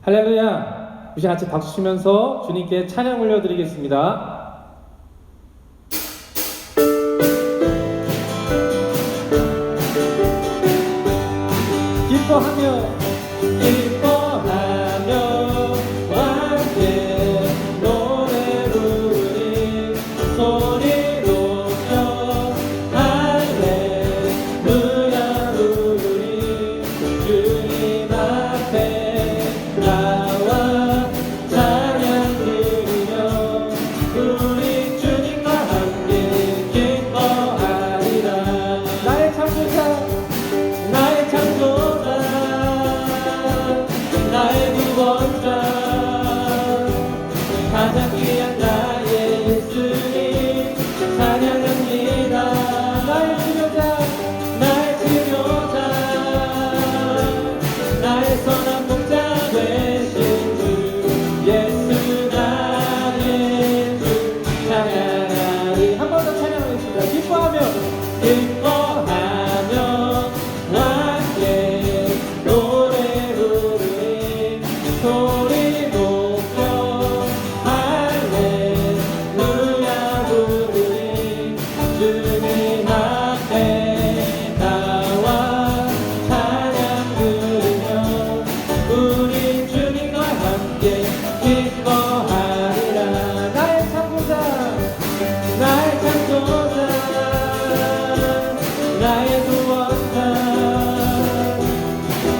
할렐루야! 우리 같이 박수 치면서 주님께 찬양 올려드리겠습니다. 기뻐하며 함께 노래 부르리 소리 높여 할렐루야 부르리 주님 앞에 나와 찬양 드리며 우리 주님과 함께 기뻐하리라. 나의 창조자 나의 창조자 나의 구원자 가장 귀한 나의 예수님 찬양합니다. 나의 치료자 나의 치료자 나의 선한 목자 되신 주 예수 나의 주 찬양하리. 한 번 더 찬양하겠습니다. 기뻐하며 함께 노래 부르리 소리 높여 할렐루야 부르리 주님 앞에 나와 찬양 드리며 우리 주님과 함께 기뻐하리라. 나의 창조자 나의 창조자 나의 구원자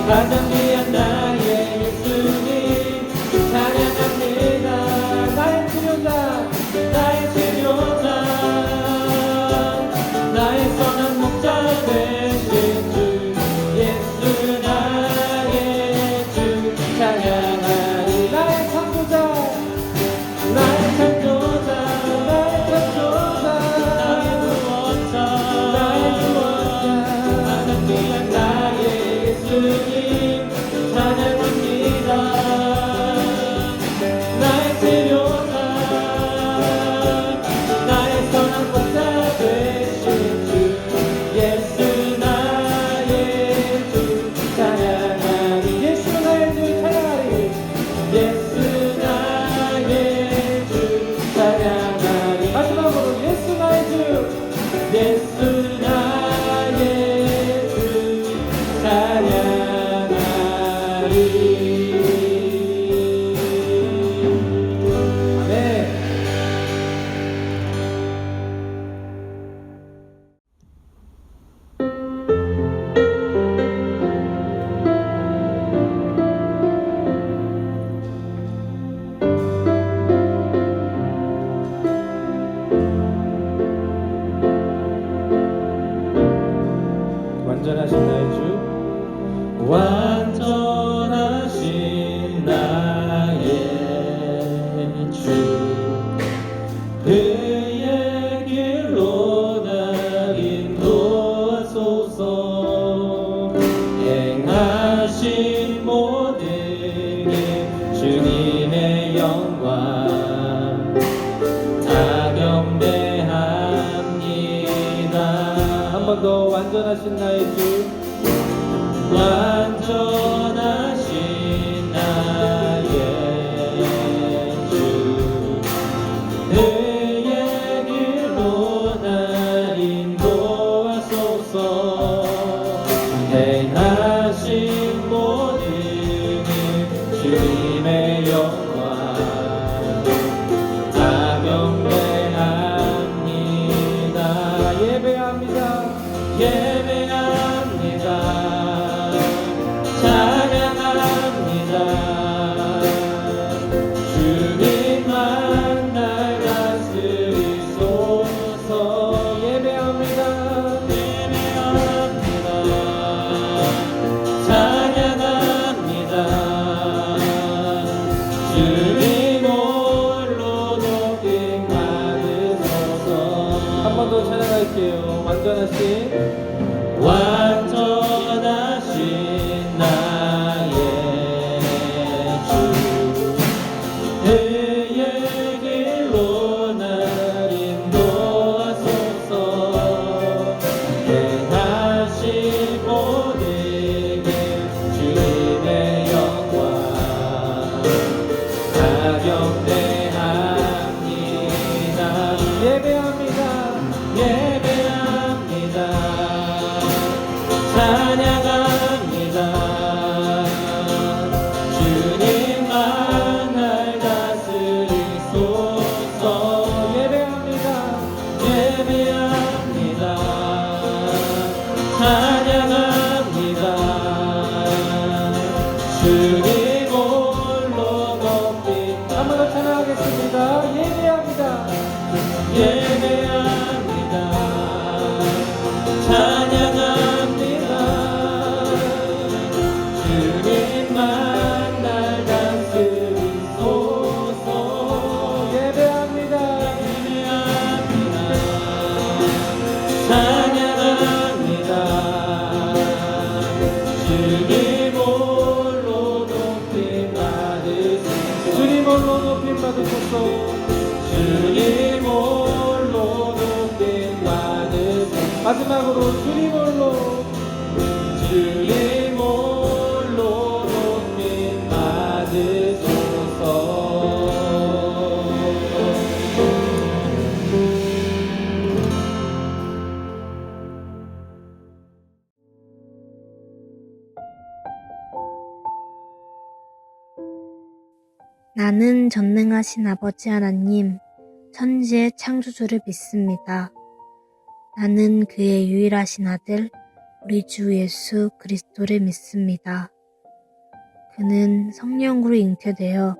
가장 귀한 나의 예수님 찬양합니다. 나의 치료자 나의 치료자 나의 선한 목자 되신 주 예수 나의 주 찬양하리. 나의 창조자 나의 창조자 나의 창조자 나의 구원자 가장 귀한 나의 예수님 찬양합니다. 나의 치료자 나의 선한 목자 되신 주 예수 나의 주 찬양하리. 예수 나의 주 찬양하리. 예수 나의 주 찬양하리. 마지막으로 예수 나의 주 예수 나의 주 찬양하리. 아멘. 완전하신 나의 주 완전하신 나의 주 그의 길로 날 인도하소서. 행하신 모든 일 주님의 영광 다 경배합니다. 한 번 더 완전하신 나의 주 완전하신 나의 주 그의 길로 날 인도하소서. 행하신 모든 일 주님의 영광 다 경배합니다. 예배합니다. 예배합니다. 찬양합니다. 주님만 날 다스리소서. 예배합니다. 예배합니다. 찬양합니다. 주님 홀로 높임 받으소서. 한 번 더 찬양할게요. 완전하신 나의 주 그의 길로 날 인도하소서. 행하신 모든 일 주님의 영광 찬양합니다. 주님만 날 다스리소서. 예배합니다. 예배합니다. 찬양합니다. 주님 홀로 높이. 한 번 더 찬양하겠습니다. 예배합니다. 예배합니다. 찬양합니다. 주님만 날 다스리소서. 예배합니다. 예배합니다. 찬양합니다. 주님 홀로 높임 받으소서. 주님 홀로 높임 받으소서. 주님 홀로 높임 받으소서. 마지막으로 주님 홀로 높임 받으소서. 나는 전능하신 아버지 하나님, 천지의 창조주를 믿습니다. 나는 그의 유일하신 아들, 우리 주 예수 그리스도를 믿습니다. 그는 성령으로 잉태되어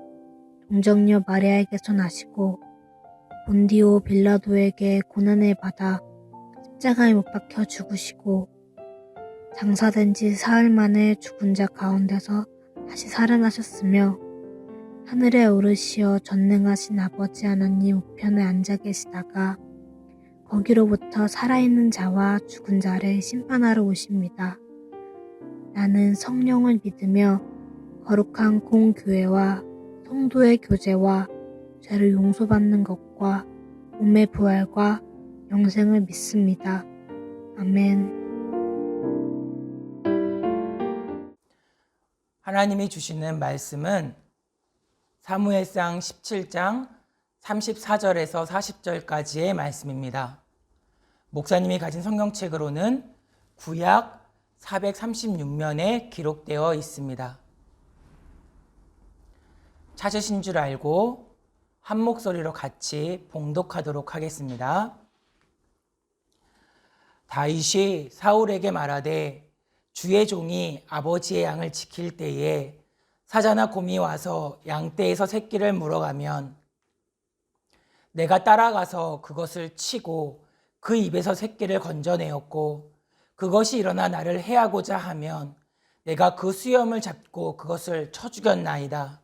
동정녀 마리아에게서 나시고 본디오 빌라도에게 고난을 받아 십자가에 못 박혀 죽으시고 장사된 지 사흘 만에 죽은 자 가운데서 다시 살아나셨으며 하늘에 오르시어 전능하신 아버지 하나님 우편에 앉아 계시다가 거기로부터 살아있는 자와 죽은 자를 심판하러 오십니다. 나는 성령을 믿으며 거룩한 공교회와 성도의 교제와 죄를 용서받는 것과 몸의 부활과 영생을 믿습니다. 아멘. 하나님이 주시는 말씀은 사무엘상 17장 34절에서 40절까지의 말씀입니다. 목사님이 가진 성경책으로는 구약 436면에 기록되어 있습니다. 찾으신 줄 알고 한 목소리로 같이 봉독하도록 하겠습니다. 다윗이 사울에게 말하되 주의 종이 아버지의 양을 지킬 때에 사자나 곰이 와서 양떼에서 새끼를 물어가면 내가 따라가서 그것을 치고 그 입에서 새끼를 건져내었고 그것이 일어나 나를 해하고자 하면 내가 그 수염을 잡고 그것을 쳐 죽였나이다.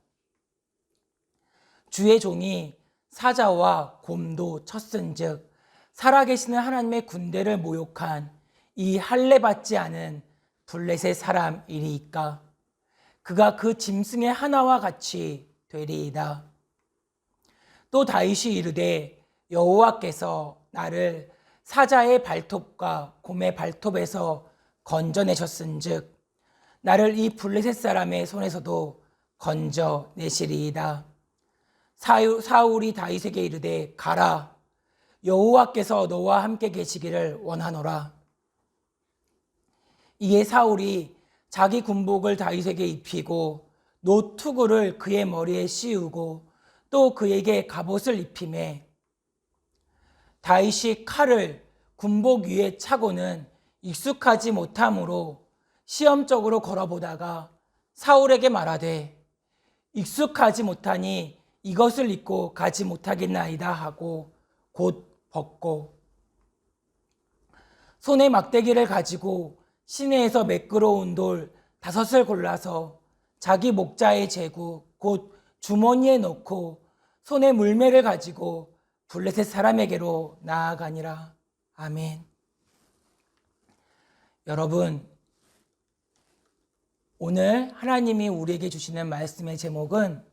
주의 종이 사자와 곰도 쳤은즉 살아계시는 하나님의 군대를 모욕한 이 할례받지 않은 블레셋 사람이리이까 그가 그 짐승의 하나와 같이 되리이다. 또 다윗이 이르되 여호와께서 나를 사자의 발톱과 곰의 발톱에서 건져내셨은즉 나를 이 블레셋 사람의 손에서도 건져내시리이다. 사울이 다윗에게 이르되 가라 여호와께서 너와 함께 계시기를 원하노라. 이에 사울이 자기 군복을 다윗에게 입히고 노투구를 그의 머리에 씌우고 또 그에게 갑옷을 입히매 다윗이 칼을 군복 위에 차고는 익숙하지 못하므로 시험적으로 걸어보다가 사울에게 말하되 익숙하지 못하니 이것을 입고 가지 못하겠나이다 하고 곧 벗고 손에 막대기를 가지고 시내에서 매끄러운 돌 5을 골라서 자기 목자의 제구 곧 주머니에 넣고 손에 물매를 가지고 블레셋 사람에게로 나아가니라. 아멘. 여러분, 오늘 하나님이 우리에게 주시는 말씀의 제목은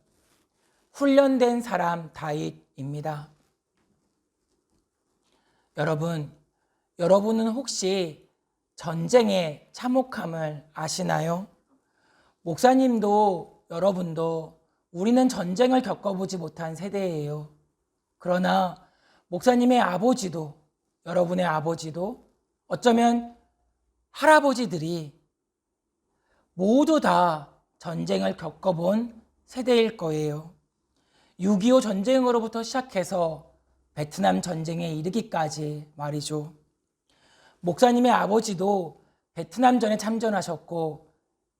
훈련된 사람 다윗입니다. 여러분은 혹시 전쟁의 참혹함을 아시나요? 목사님도 여러분도 우리는 전쟁을 겪어보지 못한 세대예요. 그러나 목사님의 아버지도 여러분의 아버지도 어쩌면 할아버지들이 모두 다 전쟁을 겪어본 세대일 거예요. 6.25 전쟁으로부터 시작해서 베트남 전쟁에 이르기까지 말이죠. 목사님의 아버지도 베트남전에 참전하셨고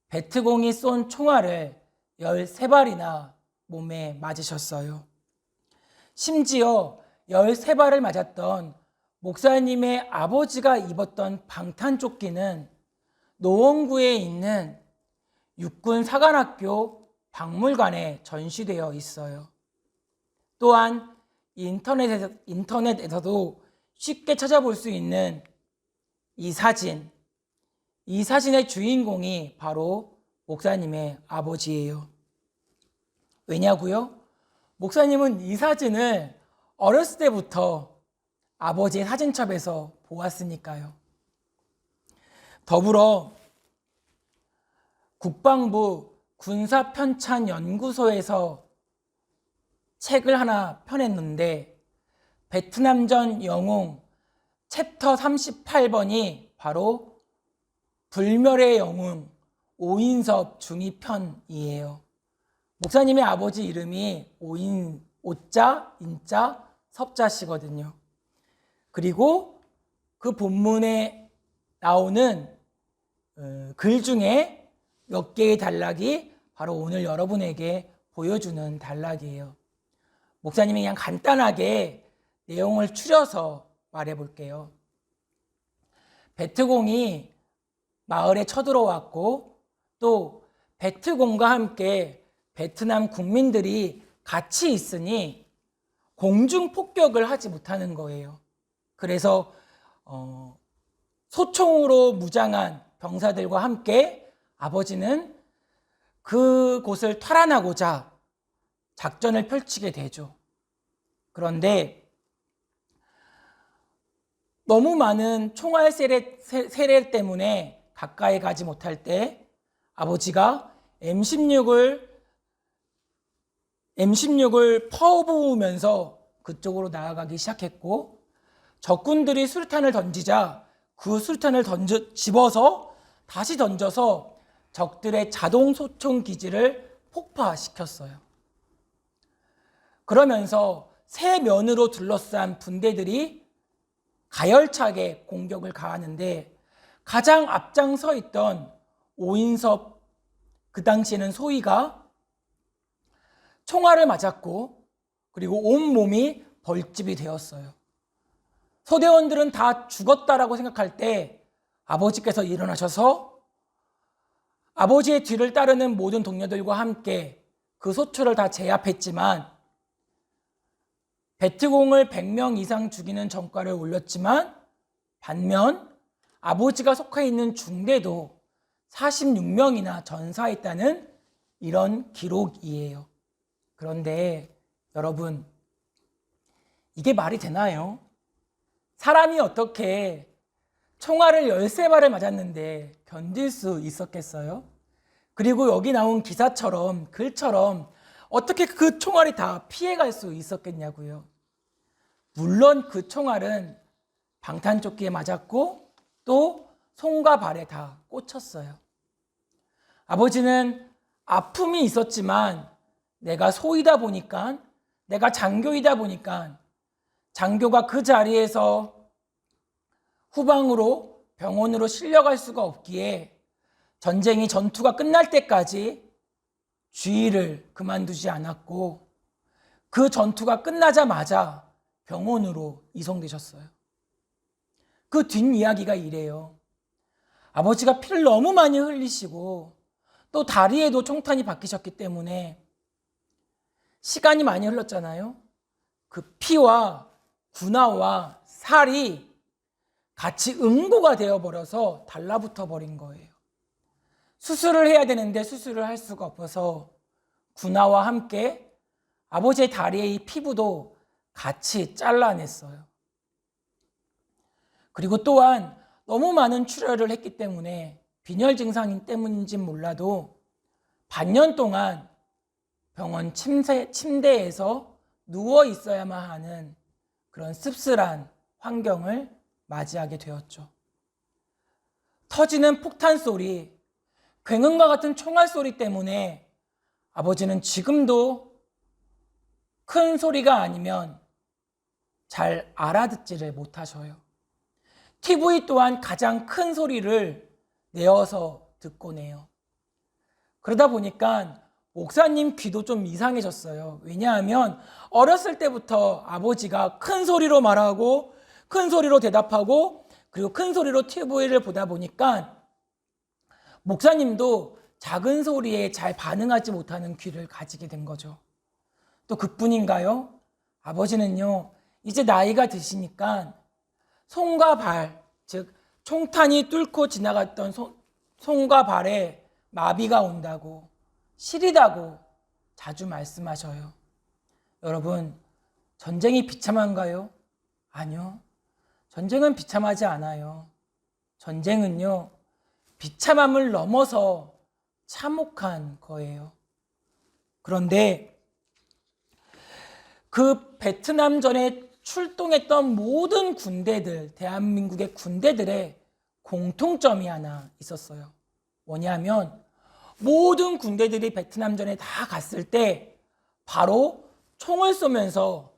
베트공이 쏜 총알을 13발이나 몸에 맞으셨어요. 심지어 13발을 맞았던 목사님의 아버지가 입었던 방탄조끼는 노원구에 있는 육군사관학교 박물관에 전시되어 있어요. 또한 인터넷에서도 쉽게 찾아볼 수 있는 이 사진의 주인공이 바로 목사님의 아버지예요. 왜냐고요? 목사님은 이 사진을 어렸을 때부터 아버지의 사진첩에서 보았으니까요. 더불어 국방부 군사편찬연구소에서 책을 하나 펴냈는데 베트남전 영웅 챕터 38번이 바로 불멸의 영웅 오인섭 중위편이에요. 목사님의 아버지 이름이 오자, 인자, 섭자씨거든요. 그리고 그 본문에 나오는 글 중에 몇 개의 단락이 바로 오늘 여러분에게 보여주는 단락이에요. 목사님이 그냥 간단하게 내용을 추려서 말해볼게요. 베트공이 마을에 쳐들어왔고 또 베트공과 함께 베트남 국민들이 같이 있으니 공중 폭격을 하지 못하는 거예요. 그래서 소총으로 무장한 병사들과 함께 아버지는 그곳을 탈환하고자 작전을 펼치게 되죠. 그런데 너무 많은 총알 세례 때문에 가까이 가지 못할 때 아버지가 M16을 퍼부으면서 그쪽으로 나아가기 시작했고 적군들이 수류탄을 던지자 그 수류탄을 집어서 다시 던져서 적들의 자동 소총 기지를 폭파시켰어요. 그러면서 세 면으로 둘러싼 분대들이 가열차게 공격을 가하는데 가장 앞장서 있던 오인섭, 그 당시에는 소위가 총알을 맞았고 그리고 온몸이 벌집이 되었어요. 소대원들은 다 죽었다라고 생각할 때 아버지께서 일어나셔서 아버지의 뒤를 따르는 모든 동료들과 함께 그 소초를 다 제압했지만 베트공을 100명 이상 죽이는 전과를 올렸지만 반면 아버지가 속해 있는 중대도 46명이나 전사했다는 이런 기록이에요. 그런데 여러분, 이게 말이 되나요? 사람이 어떻게 총알을 13발을 맞았는데 견딜 수 있었겠어요? 그리고 여기 나온 기사처럼 글처럼 어떻게 그 총알이 다 피해갈 수 있었겠냐고요. 물론 그 총알은 방탄조끼에 맞았고 또 손과 발에 다 꽂혔어요. 아버지는 아픔이 있었지만 내가 소이다 보니까, 내가 장교이다 보니까 장교가 그 자리에서 후방으로 병원으로 실려갈 수가 없기에 전투가 끝날 때까지 주의를 그만두지 않았고 그 전투가 끝나자마자 병원으로 이송되셨어요. 그 뒷이야기가 이래요. 아버지가 피를 너무 많이 흘리시고 또 다리에도 총탄이 박히셨기 때문에 시간이 많이 흘렀잖아요. 그 피와 군화와 살이 같이 응고가 되어버려서 달라붙어 버린 거예요. 수술을 해야 되는데 수술을 할 수가 없어서 군화와 함께 아버지의 다리의 이 피부도 같이 잘라냈어요. 그리고 또한 너무 많은 출혈을 했기 때문에 빈혈 증상 때문인지 몰라도 반년 동안 병원 침대에서 누워 있어야만 하는 그런 씁쓸한 환경을 맞이하게 되었죠. 터지는 폭탄 소리, 굉음과 같은 총알 소리 때문에 아버지는 지금도 큰 소리가 아니면 잘 알아듣지를 못하셔요. TV 또한 가장 큰 소리를 내어서 듣곤 해요. 그러다 보니까 목사님 귀도 좀 이상해졌어요. 왜냐하면 어렸을 때부터 아버지가 큰 소리로 말하고 큰 소리로 대답하고 그리고 큰 소리로 TV를 보다 보니까 목사님도 작은 소리에 잘 반응하지 못하는 귀를 가지게 된 거죠. 또 그뿐인가요? 아버지는요, 이제 나이가 드시니까 손과 발, 즉 총탄이 뚫고 지나갔던 손과 발에 마비가 온다고, 시리다고 자주 말씀하셔요. 여러분, 전쟁이 비참한가요? 아니요. 전쟁은 비참하지 않아요. 전쟁은요, 비참함을 넘어서 참혹한 거예요. 그런데 그 베트남전에 출동했던 모든 군대들, 대한민국의 군대들의 공통점이 하나 있었어요. 뭐냐면 모든 군대들이 베트남전에 다 갔을 때 바로 총을 쏘면서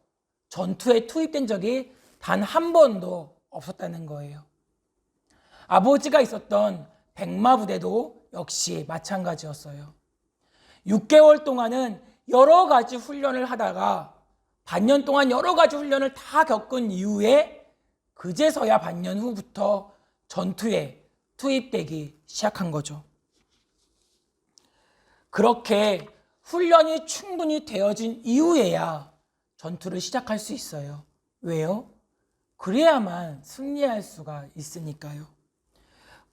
전투에 투입된 적이 단 한 번도 없었다는 거예요. 아버지가 있었던 백마부대도 역시 마찬가지였어요. 6개월 동안은 여러 가지 훈련을 하다가 반년 동안 여러 가지 훈련을 다 겪은 이후에 그제서야 반년 후부터 전투에 투입되기 시작한 거죠. 그렇게 훈련이 충분히 되어진 이후에야 전투를 시작할 수 있어요. 왜요? 그래야만 승리할 수가 있으니까요.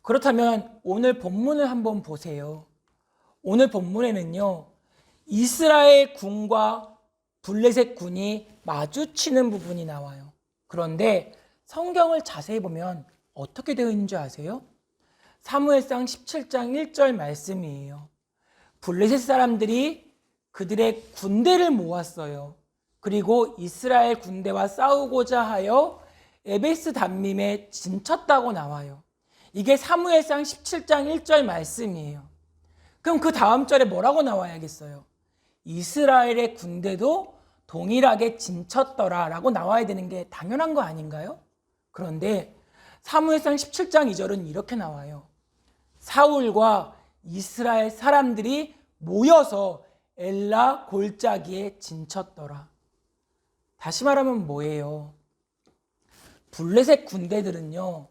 그렇다면 오늘 본문을 한번 보세요. 오늘 본문에는요, 이스라엘 군과 블레셋 군이 마주치는 부분이 나와요. 그런데 성경을 자세히 보면 어떻게 되어 있는 줄 아세요? 사무엘상 17장 1절 말씀이에요. 블레셋 사람들이 그들의 군대를 모았어요. 그리고 이스라엘 군대와 싸우고자 하여 에베스 담밈에 진쳤다고 나와요. 이게 사무엘상 17장 1절 말씀이에요. 그럼 그 다음 절에 뭐라고 나와야겠어요? 이스라엘의 군대도 동일하게 진쳤더라 라고 나와야 되는 게 당연한 거 아닌가요? 그런데 사무엘상 17장 2절은 이렇게 나와요. 사울과 이스라엘 사람들이 모여서 엘라 골짜기에 진쳤더라. 다시 말하면 뭐예요? 블레셋 군대들은요,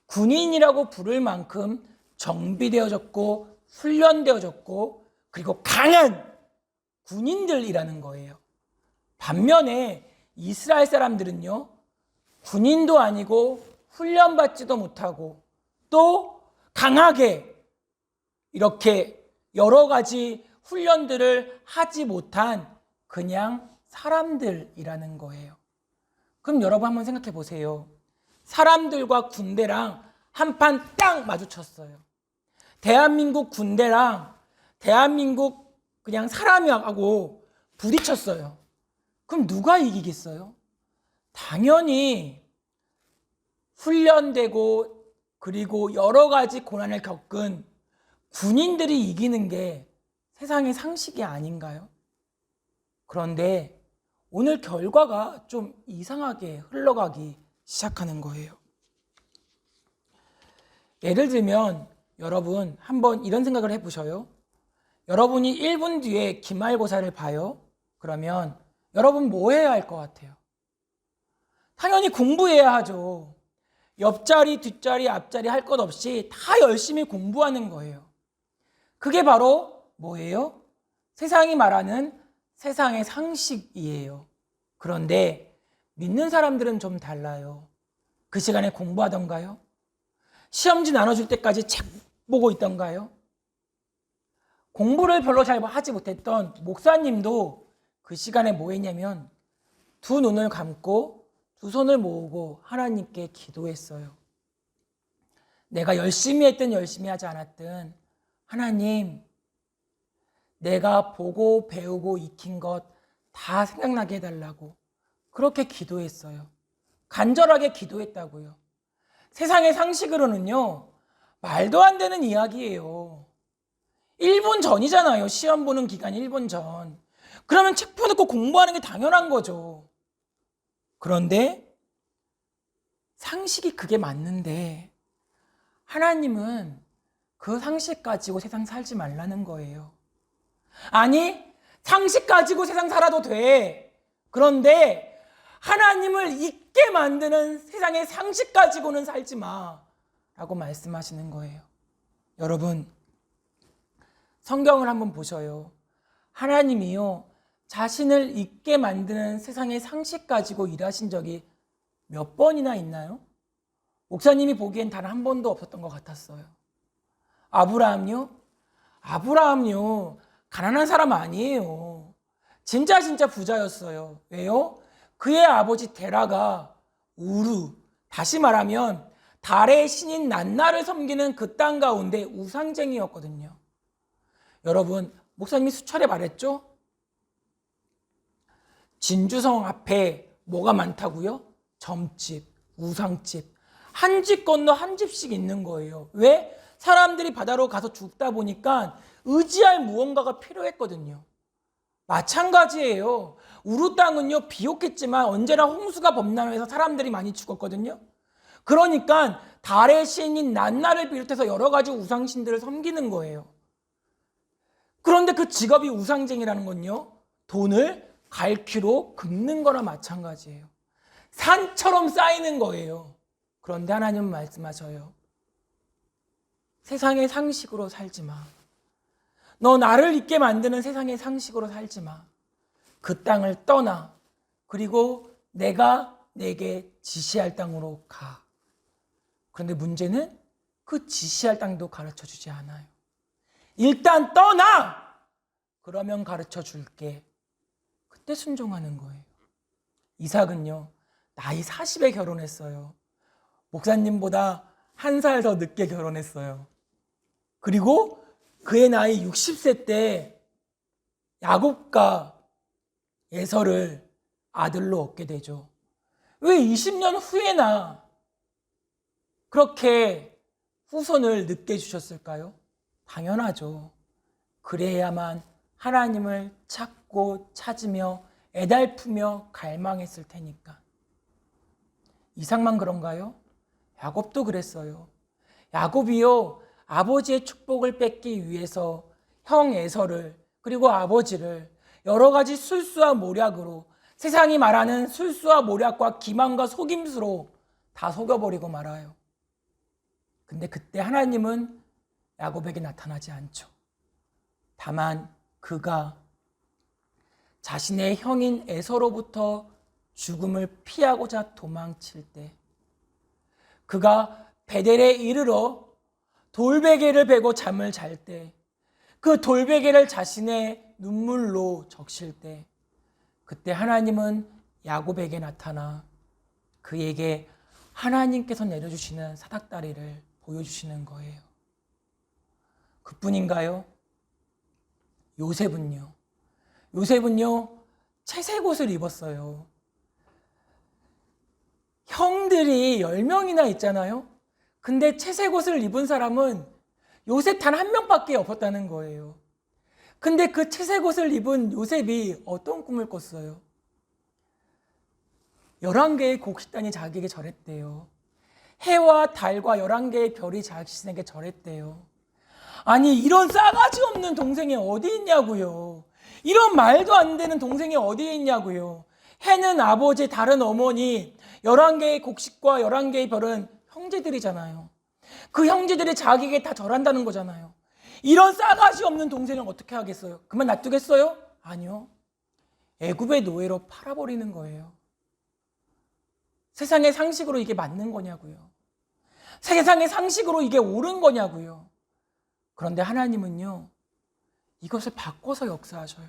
군인이라고 부를 만큼 정비되어졌고 훈련되어졌고 그리고 강한 군인들이라는 거예요. 반면에 이스라엘 사람들은요, 군인도 아니고 훈련받지도 못하고 또 강하게 이렇게 여러 가지 훈련들을 하지 못한 그냥 사람들이라는 거예요. 그럼 여러분 한번 생각해 보세요. 사람들과 군대랑 한판 딱 마주쳤어요. 대한민국 군대랑 대한민국 그냥 사람하고 부딪혔어요. 그럼 누가 이기겠어요? 당연히 훈련되고 그리고 여러 가지 고난을 겪은 군인들이 이기는 게 세상의 상식이 아닌가요? 그런데 오늘 결과가 좀 이상하게 흘러가기 시작하는 거예요. 예를 들면 여러분 한번 이런 생각을 해보셔요. 여러분이 1분 뒤에 기말고사를 봐요. 그러면 여러분 뭐 해야 할 것 같아요? 당연히 공부해야 하죠. 옆자리, 뒷자리, 앞자리 할 것 없이 다 열심히 공부하는 거예요. 그게 바로 뭐예요? 세상이 말하는 세상의 상식이에요. 그런데 믿는 사람들은 좀 달라요. 그 시간에 공부하던가요? 시험지 나눠줄 때까지 책 보고 있던가요? 공부를 별로 잘 하지 못했던 목사님도 그 시간에 뭐 했냐면 두 눈을 감고 두 손을 모으고 하나님께 기도했어요. 내가 열심히 했든 열심히 하지 않았든 하나님, 내가 보고 배우고 익힌 것 다 생각나게 해달라고 그렇게 기도했어요. 간절하게 기도했다고요. 세상의 상식으로는요, 말도 안 되는 이야기예요. 1분 전이잖아요. 시험 보는 기간 1분 전. 그러면 책 펴놓고 공부하는 게 당연한 거죠. 그런데 상식이 그게 맞는데 하나님은 그 상식 가지고 세상 살지 말라는 거예요. 아니, 상식 가지고 세상 살아도 돼. 그런데 하나님을 잊게 만드는 세상의 상식 가지고는 살지 마. 라고 말씀하시는 거예요. 여러분, 성경을 한번 보셔요. 하나님이요, 자신을 잊게 만드는 세상의 상식 가지고 일하신 적이 몇 번이나 있나요? 목사님이 보기엔 단 한 번도 없었던 것 같았어요. 아브라함요? 아브라함요, 가난한 사람 아니에요. 진짜 부자였어요. 왜요? 그의 아버지 데라가 우루, 다시 말하면 달의 신인 난나를 섬기는 그 땅 가운데 우상쟁이였거든요. 여러분, 목사님이 수차례 말했죠? 진주성 앞에 뭐가 많다고요? 점집, 우상집. 한 집 건너 한 집씩 있는 거예요. 왜? 사람들이 바다로 가서 죽다 보니까 의지할 무언가가 필요했거든요. 마찬가지예요. 우루 땅은요, 비옥했지만 언제나 홍수가 범람해서 사람들이 많이 죽었거든요. 그러니까 달의 신인 난나를 비롯해서 여러 가지 우상신들을 섬기는 거예요. 그런데 그 직업이 우상쟁이라는 건요, 돈을 갈퀴로 긁는 거나 마찬가지예요. 산처럼 쌓이는 거예요. 그런데 하나님은 말씀하셔요. 세상의 상식으로 살지 마. 너 나를 잊게 만드는 세상의 상식으로 살지 마. 그 땅을 떠나. 그리고 내가 내게 지시할 땅으로 가. 그런데 문제는 그 지시할 땅도 가르쳐 주지 않아요. 일단 떠나! 그러면 가르쳐 줄게. 그때 순종하는 거예요. 이삭은요, 나이 40에 결혼했어요. 목사님보다 한 살 더 늦게 결혼했어요. 그리고 그의 나이 60세 때 야곱과 에서를 아들로 얻게 되죠. 왜 20년 후에나 그렇게 후손을 늦게 주셨을까요? 당연하죠. 그래야만 하나님을 찾고 찾으며 애달프며 갈망했을 테니까. 이삭만 그런가요? 야곱도 그랬어요. 야곱이요, 아버지의 축복을 뺏기 위해서 형 에서를, 그리고 아버지를 여러 가지 술수와 모략으로, 세상이 말하는 술수와 모략과 기만과 속임수로 다 속여버리고 말아요. 근데 그때 하나님은 야곱에게 나타나지 않죠. 다만 그가 자신의 형인 에서로부터 죽음을 피하고자 도망칠 때, 그가 베델에 이르러 돌베개를 베고 잠을 잘 때, 그 돌베개를 자신의 눈물로 적실 때, 그때 하나님은 야곱에게 나타나 그에게 하나님께서 내려주시는 사닥다리를 보여주시는 거예요. 그뿐인가요? 요셉은요, 채색 옷을 입었어요. 형들이 10명이나 있잖아요. 근데 채색 옷을 입은 사람은 요셉 단 한 명밖에 없었다는 거예요. 근데 그 채색 옷을 입은 요셉이 어떤 꿈을 꿨어요? 11개의 곡식단이 자기에게 절했대요. 해와 달과 11개의 별이 자신에게 절했대요. 아니, 이런 싸가지 없는 동생이 어디 있냐고요. 이런 말도 안 되는 동생이 어디에 있냐고요. 해는 아버지, 달은 어머니, 11개의 곡식과 11개의 별은 형제들이잖아요. 그 형제들이 자기에게 다 절한다는 거잖아요. 이런 싸가지 없는 동생을 어떻게 하겠어요? 그만 놔두겠어요? 아니요. 애굽의 노예로 팔아버리는 거예요. 세상의 상식으로 이게 맞는 거냐고요. 세상의 상식으로 이게 옳은 거냐고요. 그런데 하나님은요, 이것을 바꿔서 역사하셔요.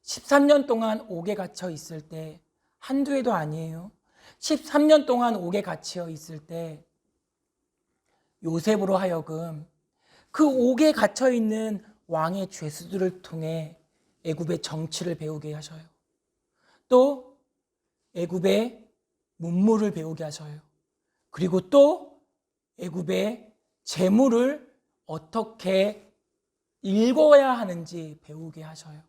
13년 동안 옥에 갇혀 있을 때, 한두 해도 아니에요. 13년 동안 옥에 갇혀 있을 때 요셉으로 하여금 그 옥에 갇혀 있는 왕의 죄수들을 통해 애굽의 정치를 배우게 하셔요. 또 애굽의 문물을 배우게 하셔요. 그리고 또 애굽의 재물을 어떻게 읽어야 하는지 배우게 하셔요.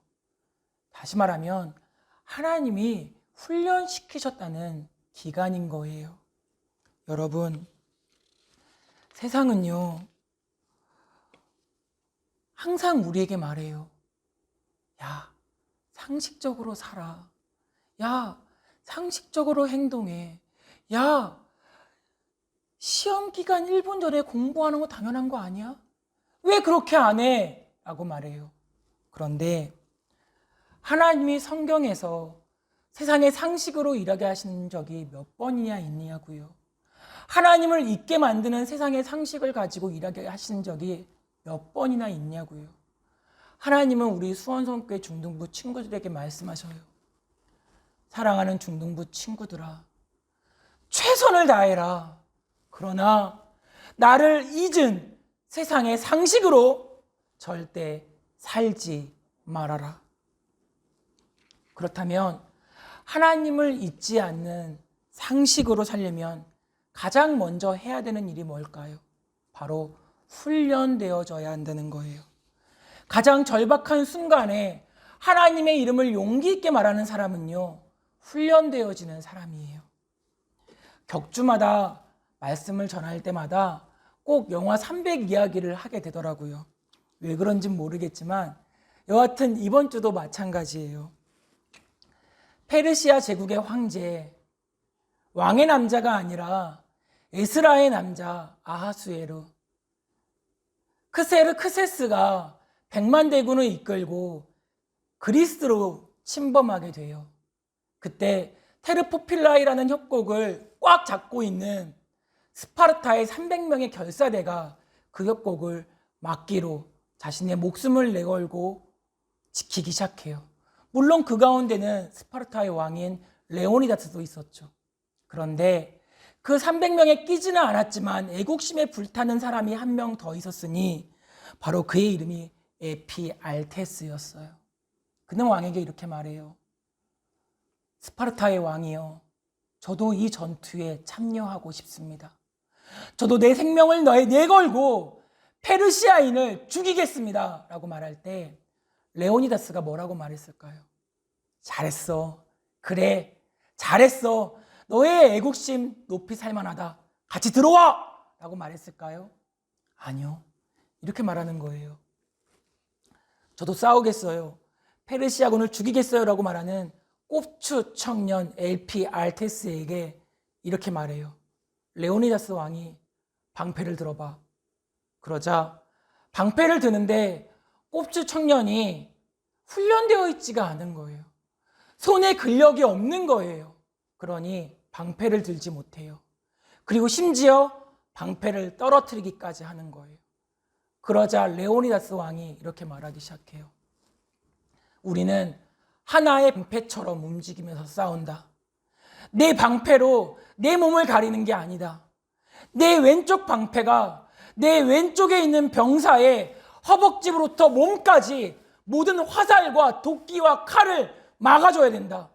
다시 말하면 하나님이 훈련시키셨다는 기간인 거예요. 여러분, 세상은요, 항상 우리에게 말해요. 야, 상식적으로 살아. 야, 상식적으로 행동해. 야, 시험 기간 1분 전에 공부하는 거 당연한 거 아니야? 왜 그렇게 안 해? 라고 말해요. 그런데 하나님이 성경에서 세상의 상식으로 일하게 하신 적이 몇 번이나 있냐고요. 하나님을 잊게 만드는 세상의 상식을 가지고 일하게 하신 적이 몇 번이나 있냐고요. 하나님은 우리 수원성교회 중등부 친구들에게 말씀하셔요. 사랑하는 중등부 친구들아, 최선을 다해라. 그러나 나를 잊은 세상의 상식으로 절대 살지 말아라. 그렇다면 하나님을 잊지 않는 상식으로 살려면 가장 먼저 해야 되는 일이 뭘까요? 바로 훈련되어져야 한다는 거예요. 가장 절박한 순간에 하나님의 이름을 용기 있게 말하는 사람은요, 훈련되어지는 사람이에요. 격주마다 말씀을 전할 때마다 꼭 영화 300 이야기를 하게 되더라고요. 왜 그런지는 모르겠지만 여하튼 이번 주도 마찬가지예요. 페르시아 제국의 황제, 왕의 남자가 아니라 에스라의 남자 아하수에르, 크세스가 100만 대군을 이끌고 그리스로 침범하게 돼요. 그때 테르포필라이라는 협곡을 꽉 잡고 있는 스파르타의 300명의 결사대가 그 협곡을 막기로 자신의 목숨을 내걸고 지키기 시작해요. 물론 그 가운데는 스파르타의 왕인 레오니다스도 있었죠. 그런데 그 300명에 끼지는 않았지만 애국심에 불타는 사람이 한 명 더 있었으니 바로 그의 이름이 에피알테스였어요. 그는 왕에게 이렇게 말해요. 스파르타의 왕이여, 저도 이 전투에 참여하고 싶습니다. 저도 내 생명을 내걸고 페르시아인을 죽이겠습니다. 라고 말할 때 레오니다스가 뭐라고 말했을까요? 잘했어. 그래, 잘했어. 너의 애국심 높이 살만하다. 같이 들어와! 라고 말했을까요? 아니요. 이렇게 말하는 거예요. 저도 싸우겠어요. 페르시아군을 죽이겠어요. 라고 말하는 꼽추 청년 엘피알테스에게 이렇게 말해요. 레오니다스 왕이 방패를 들어봐. 그러자 방패를 드는데 꼽추 청년이 훈련되어 있지가 않은 거예요. 손에 근력이 없는 거예요. 그러니 방패를 들지 못해요. 그리고 심지어 방패를 떨어뜨리기까지 하는 거예요. 그러자 레오니다스 왕이 이렇게 말하기 시작해요. 우리는 하나의 방패처럼 움직이면서 싸운다. 내 방패로 내 몸을 가리는 게 아니다. 내 왼쪽 방패가 내 왼쪽에 있는 병사의 허벅지부터 몸까지 모든 화살과 도끼와 칼을 막아줘야 된다.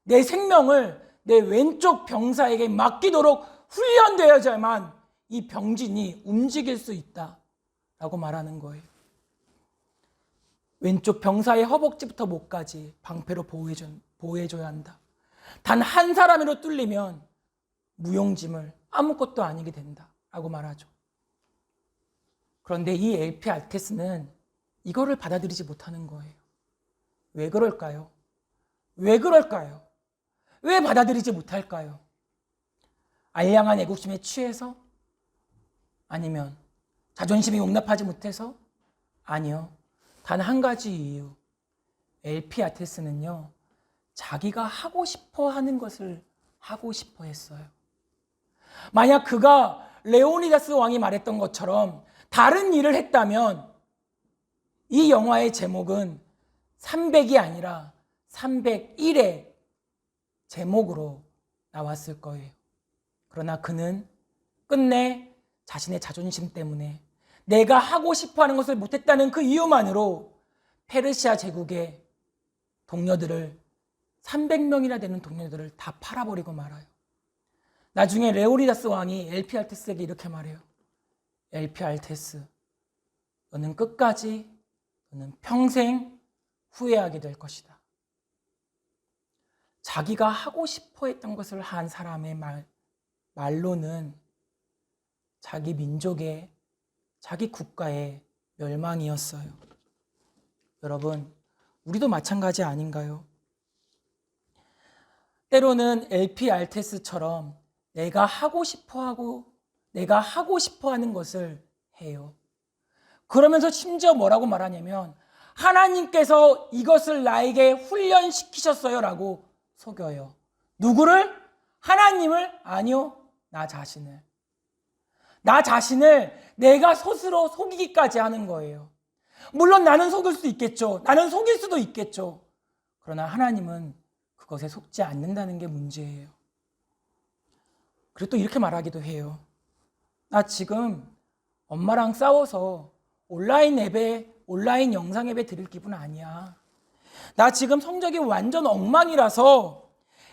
내 생명을 내 왼쪽 병사에게 맡기도록 훈련되어야만 이 병진이 움직일 수 있다. 라고 말하는 거예요. 왼쪽 병사의 허벅지부터 목까지 방패로 보호해줘야 한다. 단 한 사람으로 뚫리면 무용지물 아무것도 아니게 된다. 라고 말하죠. 그런데 이 엘피알테스는 이거를 받아들이지 못하는 거예요. 왜 그럴까요? 왜 그럴까요? 왜 받아들이지 못할까요? 알량한 애국심에 취해서? 아니면 자존심이 용납하지 못해서? 아니요. 단 한 가지 이유. 엘피알테스는요, 자기가 하고 싶어 하는 것을 하고 싶어 했어요. 만약 그가 레오니다스 왕이 말했던 것처럼 다른 일을 했다면 이 영화의 제목은 300이 아니라 301의 제목으로 나왔을 거예요. 그러나 그는 끝내 자신의 자존심 때문에 내가 하고 싶어하는 것을 못했다는 그 이유만으로 페르시아 제국의 동료들을 300명이나 되는 동료들을 다 팔아버리고 말아요. 나중에 레오니다스 왕이 엘피알테스에게 이렇게 말해요. 엘피알테스, 너는 끝까지, 너는 평생 후회하게 될 것이다. 자기가 하고 싶어 했던 것을 한 사람의 말로는 자기 민족의, 자기 국가의 멸망이었어요. 여러분, 우리도 마찬가지 아닌가요? 때로는 엘피알테스처럼 내가 하고 싶어 하는 것을 해요. 그러면서 심지어 뭐라고 말하냐면 하나님께서 이것을 나에게 훈련시키셨어요 라고 속여요. 누구를? 하나님을? 아니요. 나 자신을. 나 자신을 내가 스스로 속이기까지 하는 거예요. 물론 나는 속일 수 있겠죠. 나는 속일 수도 있겠죠. 그러나 하나님은 그것에 속지 않는다는 게 문제예요. 그리고 또 이렇게 말하기도 해요. 나 지금 엄마랑 싸워서 온라인 영상 예배 드릴 기분 아니야. 나 지금 성적이 완전 엉망이라서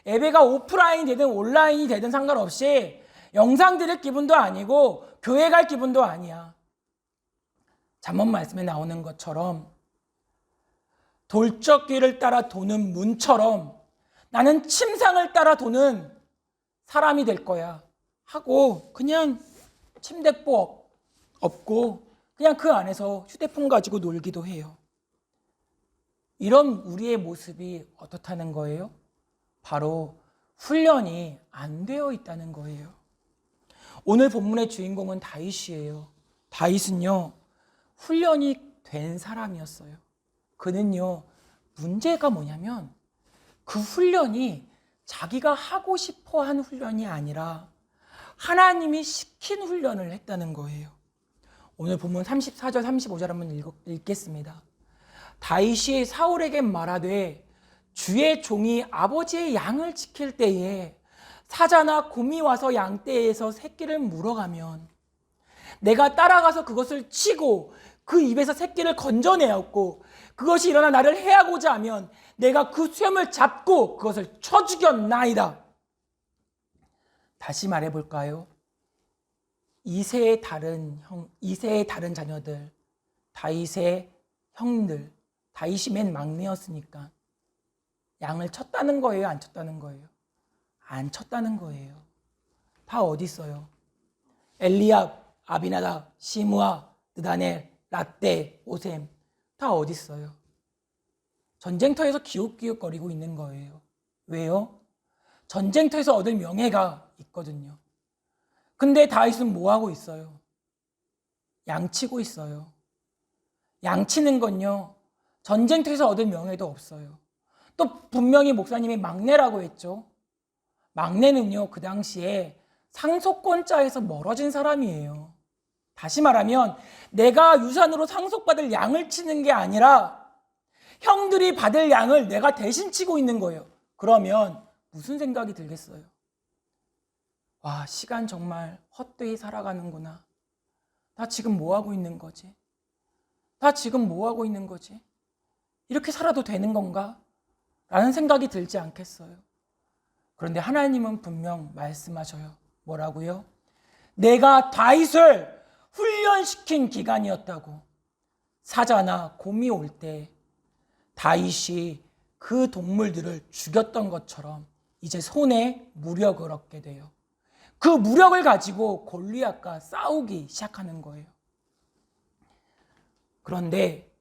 예배가 오프라인이 되든 온라인이 되든 상관없이 영상 드릴 기분도 아니고 교회 갈 기분도 아니야. 잠언 말씀에 나오는 것처럼 돌적귀를 따라 도는 문처럼 나는 침상을 따라 도는 사람이 될 거야 하고 그냥 침대포 엎고 그냥 그 안에서 휴대폰 가지고 놀기도 해요. 이런 우리의 모습이 어떻다는 거예요? 바로 훈련이 안 되어 있다는 거예요. 오늘 본문의 주인공은 다윗이에요. 다윗은요, 훈련이 된 사람이었어요. 그는요, 문제가 뭐냐면 그 훈련이 자기가 하고 싶어 한 훈련이 아니라 하나님이 시킨 훈련을 했다는 거예요. 오늘 본문 34절 35절 한번 읽겠습니다. 다윗이 사울에게 말하되 주의 종이 아버지의 양을 지킬 때에 사자나 곰이 와서 양떼에서 새끼를 물어가면 내가 따라가서 그것을 치고 그 입에서 새끼를 건져내었고 그것이 일어나 나를 해하고자 하면 내가 그 쇠을 잡고 그것을 쳐 죽였나이다. 다시 말해볼까요? 이세의 다른 자녀들, 다윗의 형들, 다윗이 맨 막내였으니까 양을 쳤다는 거예요? 안 쳤다는 거예요? 안 쳤다는 거예요. 다 어디 있어요? 엘리압, 아비나답, 시므아, 느다넬, 라떼, 오셈 다 어디 있어요? 전쟁터에서 기웃기웃거리고 있는 거예요. 왜요? 전쟁터에서 얻을 명예가 있거든요. 근데 다윗은 뭐 하고 있어요? 양치고 있어요. 양치는 건요, 전쟁터에서 얻을 명예도 없어요. 또 분명히 목사님이 막내라고 했죠. 막내는요, 그 당시에 상속권자에서 멀어진 사람이에요. 다시 말하면 내가 유산으로 상속받을 양을 치는 게 아니라 형들이 받을 양을 내가 대신 치고 있는 거예요. 그러면 무슨 생각이 들겠어요? 와, 시간 정말 헛되이 살아가는구나. 나 지금 뭐 하고 있는 거지? 나 지금 뭐 하고 있는 거지? 이렇게 살아도 되는 건가? 라는 생각이 들지 않겠어요? 그런데 하나님은 분명 말씀하셔요. 뭐라고요? 내가 다윗을 훈련시킨 기간이었다고. 사자나 곰이 올 때 다윗이 그 동물들을 죽였던 것처럼 이제 손에 무력을 얻게 돼요. 그 무력을 가지고 골리앗과 싸우기 시작하는 거예요. 그런데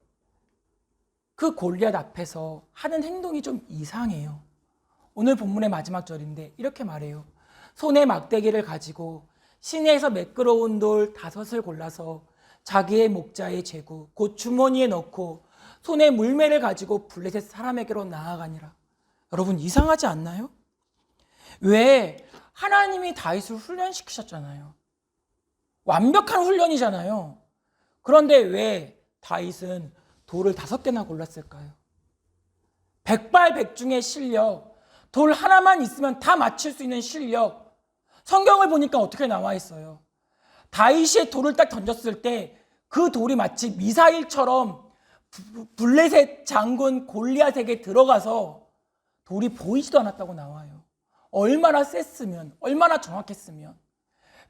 그 골리앗 앞에서 하는 행동이 좀 이상해요. 오늘 본문의 마지막 절인데 이렇게 말해요. 손에 막대기를 가지고 시내에서 매끄러운 돌 5을 골라서 자기의 목자에 재고 곧 주머니에 넣고 손에 물매를 가지고 블레셋 사람에게로 나아가니라. 여러분, 이상하지 않나요? 왜? 하나님이 다윗을 훈련시키셨잖아요. 완벽한 훈련이잖아요. 그런데 왜 다윗은 돌을 5개나 골랐을까요? 백발백중의 실력, 돌 하나만 있으면 다 맞출 수 있는 실력. 성경을 보니까 어떻게 나와 있어요? 다윗이 돌을 딱 던졌을 때 그 돌이 마치 미사일처럼 블레셋 장군 골리앗에게 들어가서 돌이 보이지도 않았다고 나와요. 얼마나 셌으면, 얼마나 정확했으면.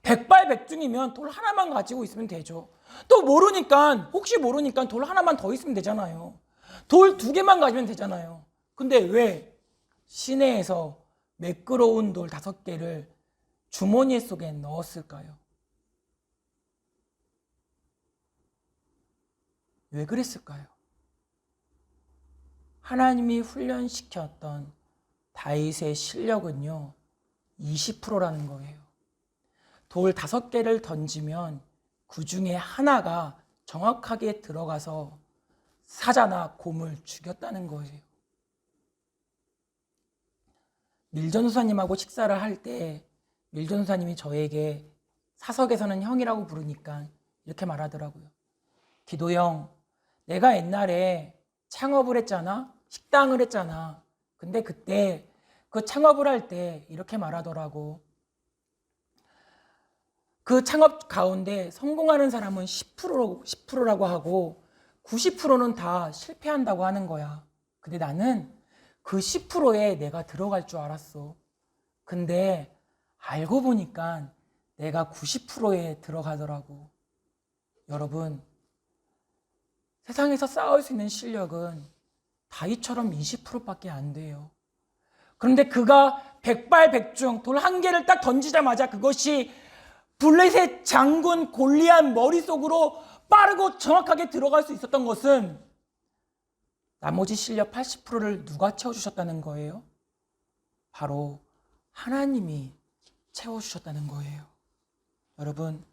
백발백중이면 돌 하나만 가지고 있으면 되죠. 또 혹시 모르니까 돌 하나만 더 있으면 되잖아요. 돌 2개만 가지면 되잖아요. 근데 왜 시내에서 매끄러운 돌 5개를 주머니 속에 넣었을까요? 왜 그랬을까요? 하나님이 훈련시켰던 다윗의 실력은요, 20%라는 거예요. 돌 5개를 던지면 그 중에 하나가 정확하게 들어가서 사자나 곰을 죽였다는 거예요. 밀전도사님하고 식사를 할 때 밀전도사님이 저에게 사석에서는 형이라고 부르니까 이렇게 말하더라고요. 기도 형, 내가 옛날에 창업을 했잖아. 식당을 했잖아. 근데 그때 그 창업을 할 때 이렇게 말하더라고. 그 창업 가운데 성공하는 사람은 10%라고 하고 90%는 다 실패한다고 하는 거야. 근데 나는 그 10%에 내가 들어갈 줄 알았어. 근데 알고 보니까 내가 90%에 들어가더라고. 여러분, 세상에서 싸울 수 있는 실력은 다윗처럼 20%밖에 안 돼요. 그런데 그가 백발백중 돌 1개를 딱 던지자마자 그것이 블레셋 장군 골리앗 머릿속으로 빠르고 정확하게 들어갈 수 있었던 것은 나머지 실력 80%를 누가 채워주셨다는 거예요? 바로 하나님이 채워주셨다는 거예요. 여러분,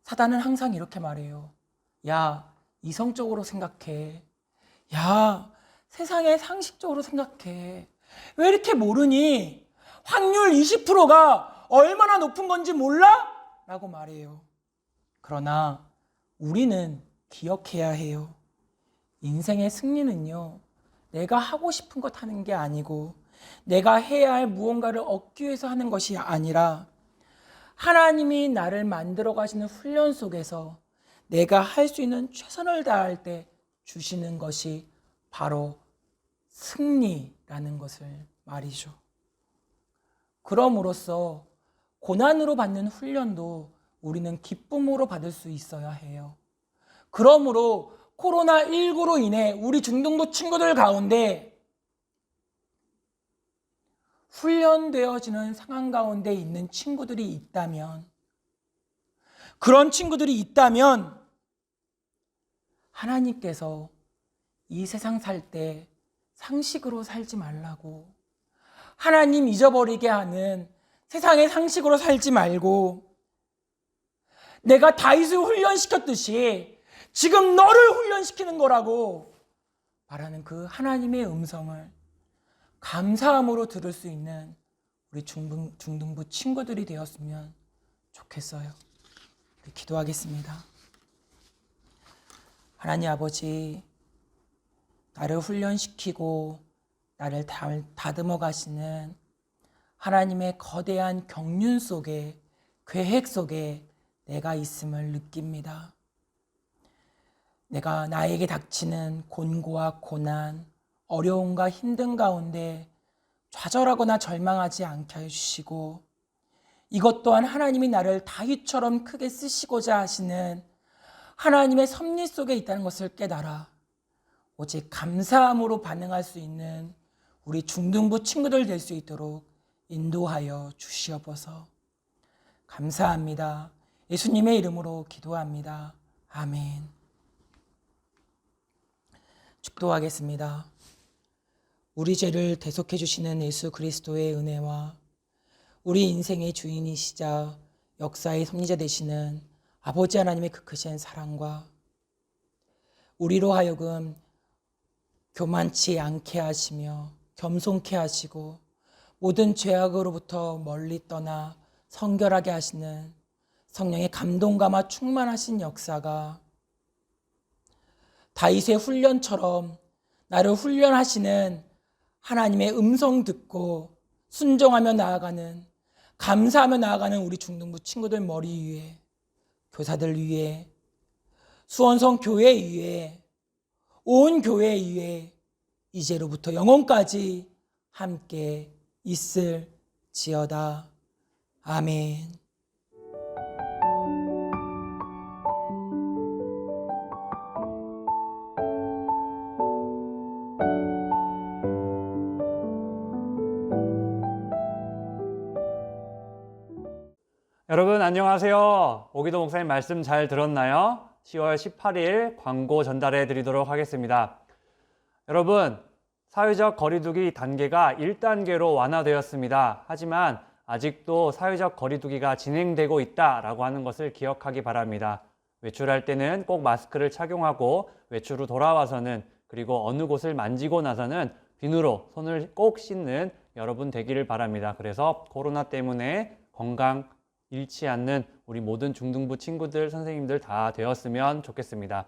사단은 항상 이렇게 말해요. 야, 이성적으로 생각해. 야, 세상에 상식적으로 생각해. 왜 이렇게 모르니? 확률 20%가 얼마나 높은 건지 몰라? 라고 말해요. 그러나 우리는 기억해야 해요. 인생의 승리는요, 내가 하고 싶은 것 하는 게 아니고 내가 해야 할 무언가를 얻기 위해서 하는 것이 아니라 하나님이 나를 만들어 가시는 훈련 속에서 내가 할 수 있는 최선을 다할 때 주시는 것이 바로 승리라는 것을 말이죠. 그럼으로써 고난으로 받는 훈련도 우리는 기쁨으로 받을 수 있어야 해요. 그러므로 코로나19로 인해 우리 중등부 친구들 가운데 훈련되어지는 상황 가운데 있는 친구들이 있다면, 그런 친구들이 있다면 하나님께서 이 세상 살 때 상식으로 살지 말라고, 하나님 잊어버리게 하는 세상의 상식으로 살지 말고 내가 다윗을 훈련시켰듯이 지금 너를 훈련시키는 거라고 말하는 그 하나님의 음성을 감사함으로 들을 수 있는 우리 중등부 친구들이 되었으면 좋겠어요. 우리 기도하겠습니다. 하나님 아버지, 나를 훈련시키고 나를 다듬어 가시는 하나님의 거대한 경륜 속에, 계획 속에 내가 있음을 느낍니다. 내가 나에게 닥치는 곤고와 고난, 어려움과 힘든 가운데 좌절하거나 절망하지 않게 해주시고, 이것 또한 하나님이 나를 다윗처럼 크게 쓰시고자 하시는 하나님의 섭리 속에 있다는 것을 깨달아 오직 감사함으로 반응할 수 있는 우리 중등부 친구들 될 수 있도록 인도하여 주시옵소서. 감사합니다. 예수님의 이름으로 기도합니다. 아멘. 축도하겠습니다. 우리 죄를 대속해 주시는 예수 그리스도의 은혜와 우리 인생의 주인이시자 역사의 섭리자 되시는 아버지 하나님의 그 크신 사랑과 우리로 하여금 교만치 않게 하시며 겸손케 하시고 모든 죄악으로부터 멀리 떠나 성결하게 하시는 성령의 감동감화 충만하신 역사가 다윗의 훈련처럼 나를 훈련하시는 하나님의 음성 듣고 순종하며 나아가는, 감사하며 나아가는 우리 중등부 친구들 머리 위에, 교사들 위에, 수원성 교회 위에, 온 교회 위에 이제로부터 영원까지 함께 있을지어다. 아멘. 여러분 안녕하세요. 오기도 목사님 말씀 잘 들었나요? 10월 18일 광고 전달해 드리도록 하겠습니다. 여러분, 사회적 거리두기 단계가 1단계로 완화되었습니다. 하지만 아직도 사회적 거리두기가 진행되고 있다라고 하는 것을 기억하기 바랍니다. 외출할 때는 꼭 마스크를 착용하고 외출 후 돌아와서는 그리고 어느 곳을 만지고 나서는 비누로 손을 꼭 씻는 여러분 되기를 바랍니다. 그래서 코로나 때문에 건강 잃지 않는 우리 모든 중등부 친구들, 선생님들 다 되었으면 좋겠습니다.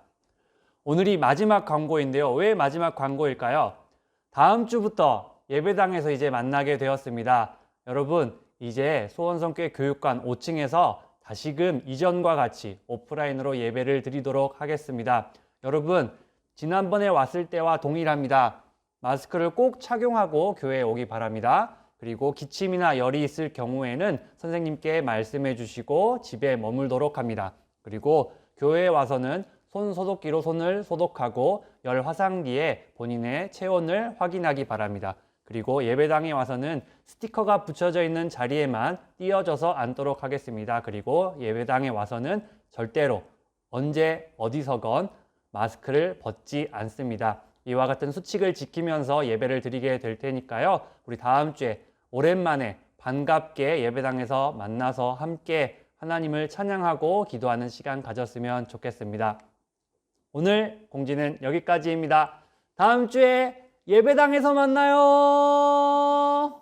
오늘이 마지막 광고인데요. 왜 마지막 광고일까요? 다음 주부터 예배당에서 이제 만나게 되었습니다. 여러분, 이제 소원성교 교육관 5층에서 다시금 이전과 같이 오프라인으로 예배를 드리도록 하겠습니다. 여러분, 지난번에 왔을 때와 동일합니다. 마스크를 꼭 착용하고 교회에 오기 바랍니다. 그리고 기침이나 열이 있을 경우에는 선생님께 말씀해 주시고 집에 머물도록 합니다. 그리고 교회에 와서는 손 소독기로 손을 소독하고 열 화상기에 본인의 체온을 확인하기 바랍니다. 그리고 예배당에 와서는 스티커가 붙여져 있는 자리에만 띄어져서 앉도록 하겠습니다. 그리고 예배당에 와서는 절대로 언제 어디서건 마스크를 벗지 않습니다. 이와 같은 수칙을 지키면서 예배를 드리게 될 테니까요. 우리 다음 주에 오랜만에 반갑게 예배당에서 만나서 함께 하나님을 찬양하고 기도하는 시간 가졌으면 좋겠습니다. 오늘 공지는 여기까지입니다. 다음 주에 예배당에서 만나요.